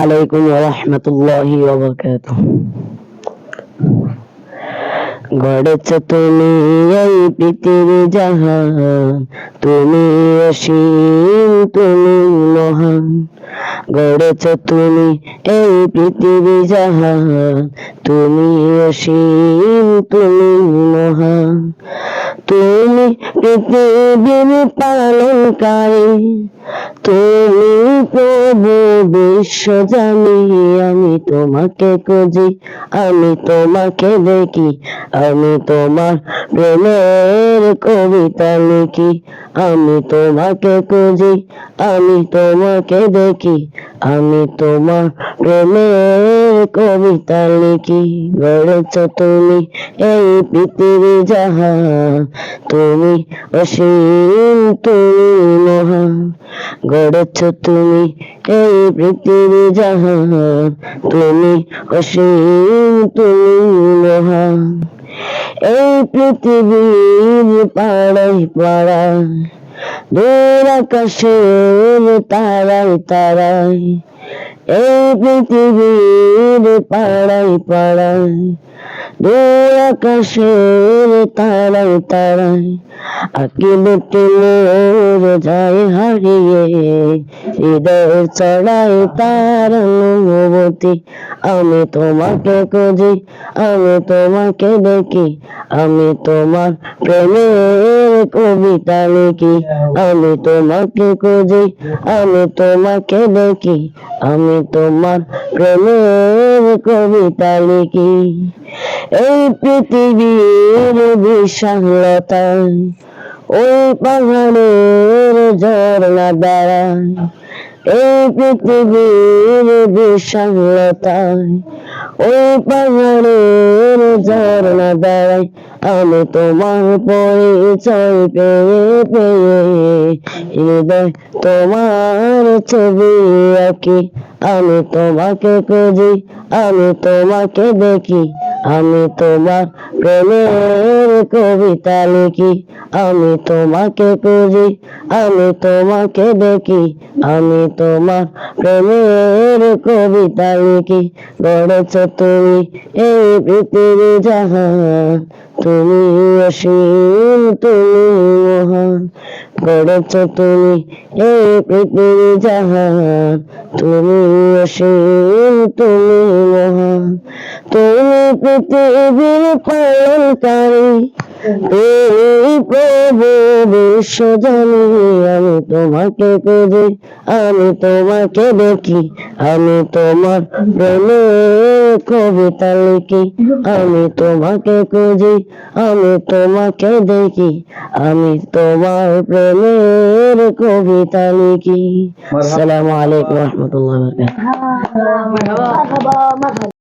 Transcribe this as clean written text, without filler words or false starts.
আলাইকুম ওয়া রাহমাতুল্লাহি ওয়া বারাকাতুহু। গড়েছ তুমি এই পৃথিবী জাহান, তুমি অসীম, তুমি মহান। গড়েছ তুমি এই পৃথিবী জাহান, তুমি অসীম, তুমি মহান। তুমি পৃথিবীর পালনকারী, তুমি প্রভু বিশ্বজানি। আমি তোমাকে খুঁজি, আমি তোমাকে দেখি, আমি তোমার প্রেমের কবিতা লিখি। আমি তোমাকে খুঁজি, আমি তোমাকে দেখি, আমি তোমার প্রেমের কবিতা লিখি। গড়েছ তুমি এই পৃথিবী জাহান, তুমি অসীম, তুমি মহান। গড়েছ তুমি এই পৃথিবী জাহান, তুমি অসীম, তুমি মহান। এই পৃথিবীর পাড়ায় পাড়ায়, দূর আকাশের তারায় তারায়, এই পৃথিবীর পাড়ায় পাড়ায়, দূর আকাশের তারায় তারায়, আঁকিবুটি মোর যায় হারিয়ে, হৃদয় ছড়ায় তার অনুভূতি। আমি তোমাকে খুঁজি, আমি তোমাকে দেখি, আমি তোমার প্রেমের কবিতা লিখি। আমি তোমাকে খুঁজি, আমি তোমাকে দেখি, আমি তোমার প্রেমের কবিতা লিখি। এই পৃথিবীর বিশালতায়, ওই পাহাড়ের ঝর্ণা দাঁড়ায়। এই পৃথিবীর বিশালতায়, ওই পাহাড়ের ঝর্ণা দাঁড়ায়। আমি তোমার পরিচয় পেয়ে পেয়ে, হৃদয় তোমার ছবি আঁকি। আমি তোমাকে খুঁজি, আমি তোমাকে দেখি, আমি তোমার প্রেমের কবিতা লিখি। আমি তোমাকে খুঁজি, আমি তোমাকে দেখি, আমি তোমার প্রেমের কবিতা লিখি। গড়েছ তুমি এই পৃথিবী জাহান, তুমি অসীম, তুমি মহান। গড়েছ তুমি এই পৃথিবী জাহান, তুমি অসীম, তুমি মহান। তুমি পৃথিবীর পালনকারী, তুমি প্রভু বিশ্বজানি। আমি তোমাকে খুঁজি, আমি তোমাকে দেখি, আমি তোমার প্রেমের কবিতা লিখি। আমি তোমাকে খুঁজি, আমি তোমাকে দেখি, আমি তোমার প্রেমের কবিতা লিখি। আসসালামু আলাইকুম ওয়া রাহমাতুল্লাহি ওয়া বারাকাতুহু।